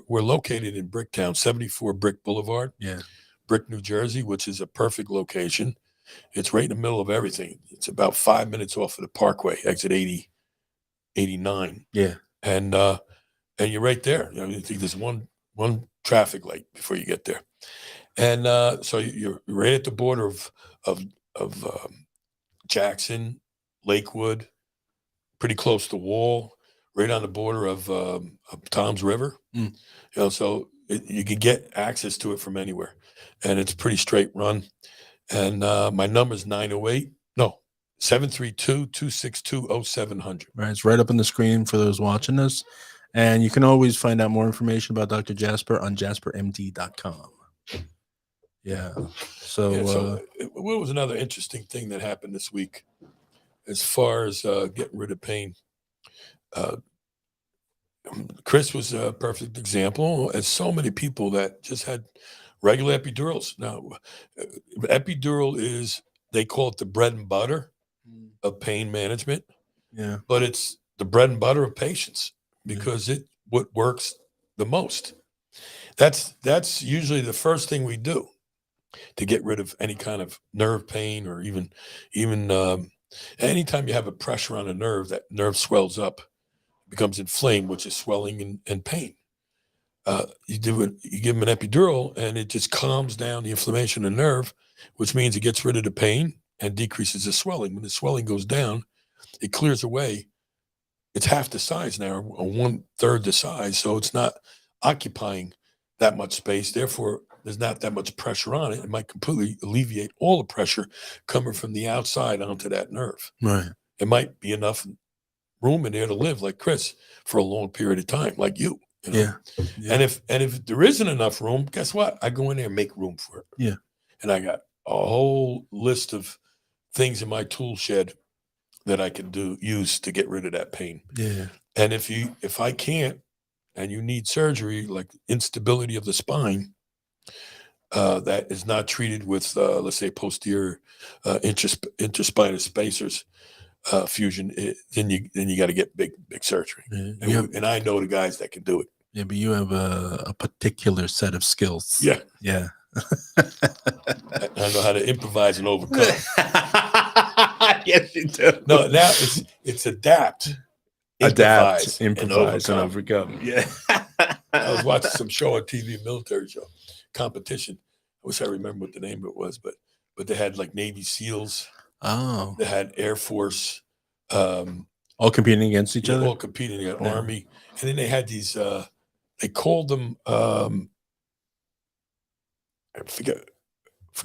we're located in Bricktown, 74 Brick Boulevard, Yeah. Brick, New Jersey, which is a perfect location. It's right in the middle of everything. It's about 5 minutes off of the Parkway, exit 89. Yeah. And you're right there. You think there's one traffic light before you get there. And so you're right at the border of Jackson, Lakewood, pretty close to Wall, right on the border of Tom's River. Mm. So you can get access to it from anywhere, and it's a pretty straight run. And my number is 732-262-0700. Right. It's right up on the screen for those watching us. And you can always find out more information about Dr. Jasper on jaspermd.com. Yeah. So, What was another interesting thing that happened this week as far as getting rid of pain? Chris was a perfect example, as so many people that just had regular epidurals. Now, epidural is, they call it the bread and butter of pain management, yeah. but it's the bread and butter of patients because what works the most. That's usually the first thing we do to get rid of any kind of nerve pain, or even anytime you have a pressure on a nerve, that nerve swells up, becomes inflamed, which is swelling and pain. You give them an epidural, and it just calms down the inflammation of the nerve, which means it gets rid of the pain and decreases the swelling. When the swelling goes down, it clears away. It's half the size now, or 1/3 the size, so it's not occupying that much space. Therefore, there's not that much pressure on it. It might completely alleviate all the pressure coming from the outside onto that nerve. Right. It might be enough room in there to live like Chris for a long period of time, like you. Yeah. And if there isn't enough room, guess what? I go in there and make room for it. Yeah. And I got a whole list of things in my tool shed that I can use to get rid of that pain. Yeah. And if I can't, and you need surgery, like instability of the spine, that is not treated with, let's say, posterior interspinous spacers fusion, then you got to get big surgery. Yeah. And I know the guys that can do it. Yeah, but you have a particular set of skills. Yeah. Yeah. I know how to improvise and overcome. Yes, you do. No, now it's adapt, improvise, and overcome. Yeah. I was watching some show on TV, military show, competition. I wish I remember what the name of it was, but they had like Navy SEALs. Oh. They had Air Force. All competing against each other? All competing. They had Army. And then they had these, they called them, I forget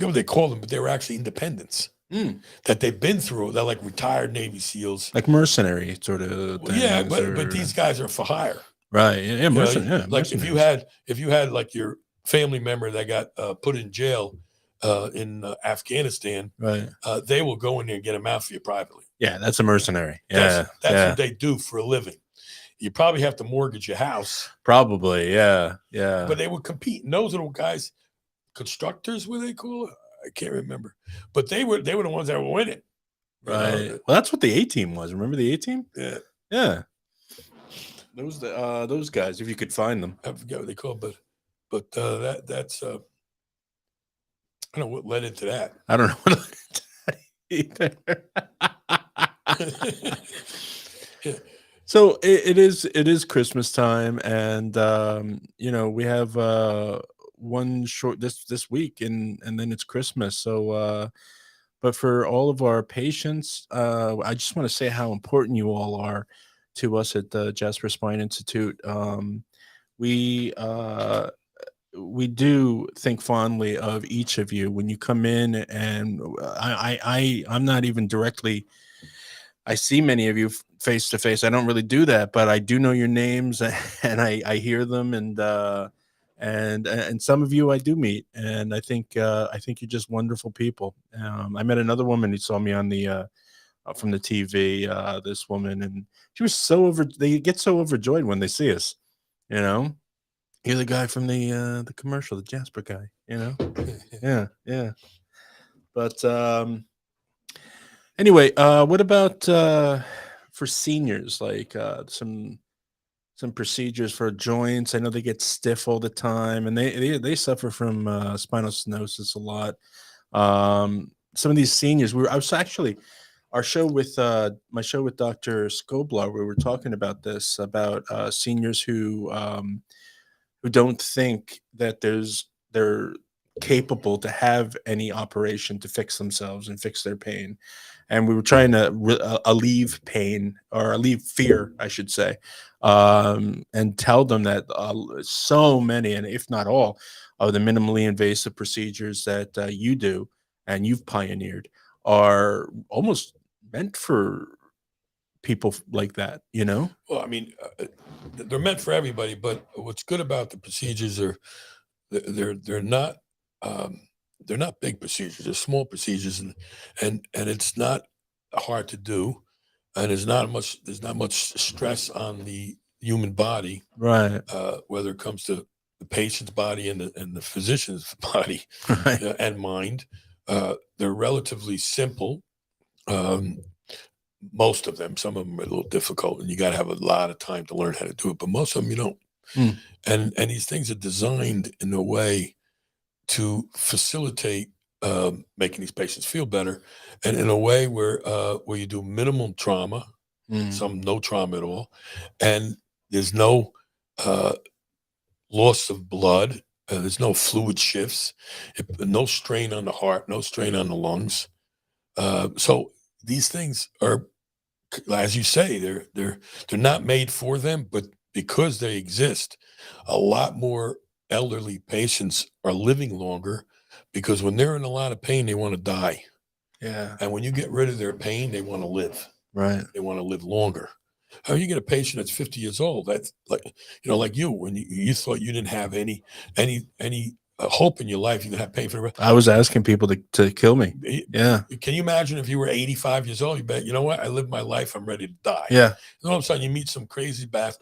what they called them, but they were actually independents that they've been through. They're like retired Navy SEAls. Like mercenary sort of things. Yeah, but these guys are for hire. Right. Yeah, mercenary. Like mercenaries. if you had like your family member that got put in jail in Afghanistan, right, they will go in there and get them out for you privately. Yeah, that's a mercenary. Yeah, that's what they do for a living. You probably have to mortgage your house. Probably, yeah. But they would compete. And those little guys, constructors, what do they call it? I can't remember. But they were the ones that were winning. Right. Well, that's what the A-team was. Remember the A-team? Yeah. Yeah. Those guys, if you could find them. I forget what they call, but that's I don't know what led into that. I don't know what either. Yeah. So it is Christmas time, and we have one short this week, and then it's Christmas. So but for all of our patients, I just want to say how important you all are to us at the Jasper Spine Institute. We we do think fondly of each of you when you come in, and I'm not even directly. I see many of you face to face. I don't really do that, but I do know your names, and I hear them, and some of you I do meet, and I think you're just wonderful people. I met another woman who saw me on the from the TV. This woman, and she was they get so overjoyed when they see us. You know, you're the guy from the commercial, the Jasper guy. You know, yeah. But anyway, what about for seniors? Like some procedures for joints. I know they get stiff all the time, and they suffer from spinal stenosis a lot. Some of these seniors. I was actually our show with my show with Dr. Skoblar. We were talking about this about seniors who don't think that they're capable to have any operation to fix themselves and fix their pain, and we were trying to alleviate pain or alleviate fear, I should say, and tell them that so many, and if not all, of the minimally invasive procedures that you do and you've pioneered are almost meant for people like that. Well, I mean, they're meant for everybody, but what's good about the procedures are they're not they're not big procedures. They're small procedures, and it's not hard to do, and there's not much stress on the human body, Right. whether it comes to the patient's body and the physician's body Right. and mind. They're relatively simple. Most of them. Some of them are a little difficult, and you got to have a lot of time to learn how to do it. But most of them you don't. Mm. And these things are designed in a way to facilitate making these patients feel better, and in a way where you do minimal trauma, Mm. some no trauma at all, and there's no loss of blood. There's no fluid shifts, no strain on the heart, no strain on the lungs. So these things are, as you say, they're not made for them, but because they exist, a lot more elderly patients are living longer because when they're in a lot of pain, they want to die. Yeah. And when you get rid of their pain, they want to live. Right. They want to live longer. How you get a patient that's 50 years old? That's like you, when you thought you didn't have any hope in your life, you could have pain for the rest. I was asking people to kill me. Yeah. Can you imagine if you were 85 years old? You bet, you know what? I lived my life. I'm ready to die. Yeah. And all of a sudden, you meet some crazy guy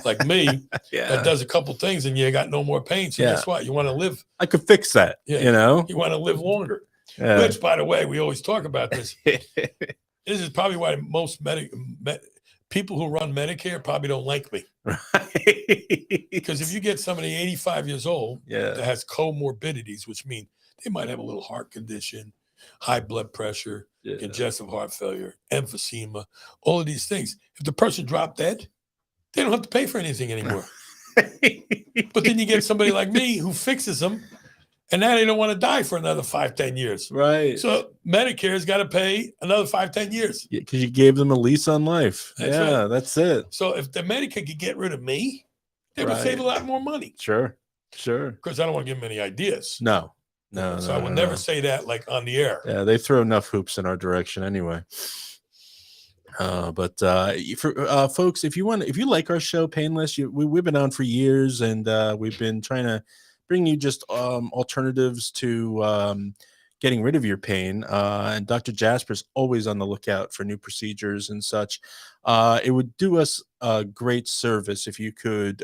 like me Yeah. that does a couple things, and you got no more pain. So Yeah. guess what? You want to live. I could fix that. Yeah. You want to live longer. Yeah. Which, by the way, we always talk about this. This is probably why most people who run Medicare probably don't like me. Right. Because if you get somebody 85 years old that Yeah. has comorbidities, which mean they might have a little heart condition, high blood pressure, Yeah. congestive heart failure, emphysema, all of these things. If the person dropped dead, they don't have to pay for anything anymore. But then you get somebody like me who fixes them, and now they don't want to die for another 5-10 years. Right. So Medicare's got to pay another 5-10 years. Because you gave them a lease on life. That's Yeah, right. that's it. So if the Medicare could get rid of me, they would save a lot more money. Sure. Of course, I don't want to give them any ideas. No. So I would never say that like on the air. Yeah, they throw enough hoops in our direction anyway. But for folks, if you like our show, Painless, we've been on for years, and we've been trying to bring you just alternatives to getting rid of your pain. And Dr. Jasper's always on the lookout for new procedures and such. It would do us a great service if you could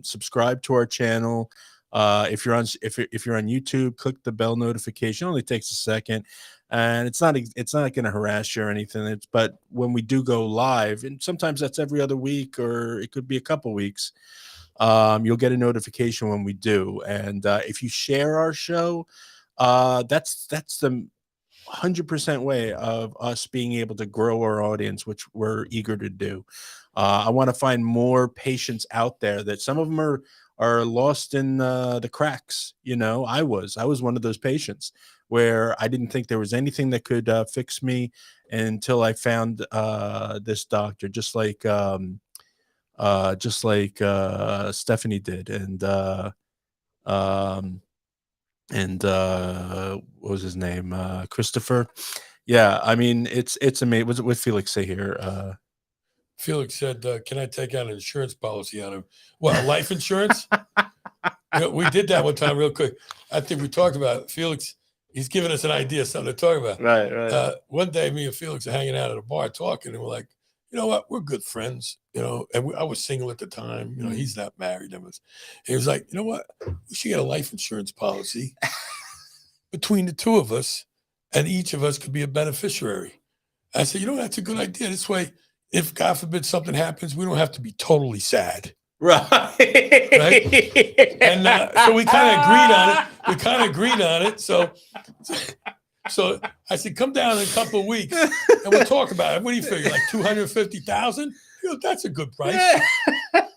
subscribe to our channel. If you're on YouTube, click the bell notification. It only takes a second. and it's not going to harass you or anything. But when we do go live, and sometimes that's every other week, or it could be a couple weeks, you'll get a notification when we do. And if you share our show, that's the 100% way of us being able to grow our audience, which we're eager to do. I want to find more patients out there that some of them are lost in the cracks. I was one of those patients where I didn't think there was anything that could fix me until I found this doctor, just like Stephanie did. And what was his name? Christopher. Yeah, I mean, it's amazing. What did Felix say here? Felix said, "Can I take out an insurance policy on him?" Well, life insurance. We did that one time, real quick. I think we talked about it. Felix. He's giving us an idea, something to talk about. Right. One day, me and Felix are hanging out at a bar talking, and we're like, you know what? We're good friends, and I was single at the time. He's not married. He was like, you know what? We should get a life insurance policy between the two of us, and each of us could be a beneficiary. I said, that's a good idea. This way, if God forbid something happens, we don't have to be totally sad. Right. And so we kind of agreed on it. So I said, come down in a couple of weeks and we'll talk about it. What do you figure? Like 250,000? That's a good price.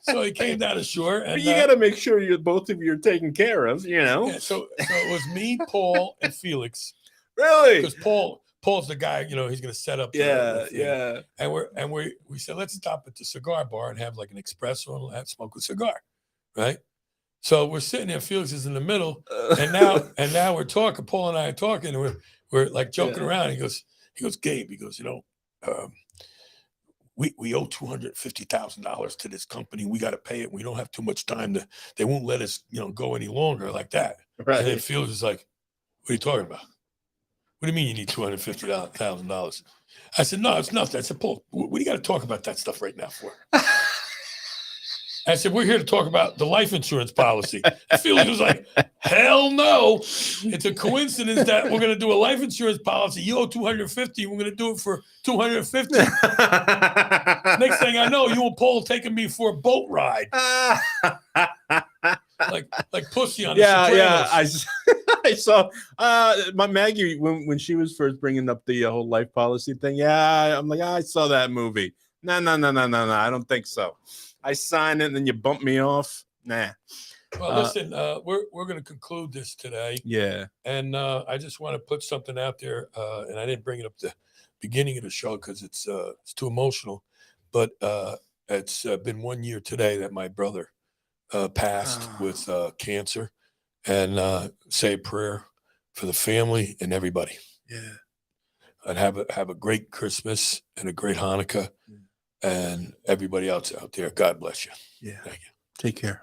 So he came down ashore. And but you got to make sure both of you are taken care of, Yeah, so it was me, Paul, and Felix. Really? Because Paul's the guy, he's going to set up. Yeah. And we said, let's stop at the cigar bar and have like an espresso and smoke a cigar, right? So we're sitting there. Felix is in the middle, and now we're talking. Paul and I are talking, and we're like joking around. He goes, Gabe. He goes, we owe $250,000 to this company. We got to pay it. We don't have too much time they won't let us, go any longer like that. Right. And then Felix is like, what are you talking about? What do you mean you need $250,000? I said, no, it's nothing. I said, Paul, what do you got to talk about that stuff right now for? I said, we're here to talk about the life insurance policy. Felix was like, hell no. It's a coincidence that we're going to do a life insurance policy. You owe $250. We're going to do it for $250. Next thing I know, you and Paul taking me for a boat ride. like pussy on the Sopranos. I saw my Maggie when she was first bringing up the whole life policy thing. Yeah, I'm like, I saw that movie. No, I don't think so. I signed it, and then you bump me off. Nah. Well, listen, we're going to conclude this today. Yeah. And I just want to put something out there, and I didn't bring it up the beginning of the show because it's too emotional. But it's been 1 year today that my brother passed with cancer, and say a prayer for the family and everybody. Yeah. And have a great Christmas and a great Hanukkah, and everybody else out there. God bless you. Yeah. Thank you. Take care.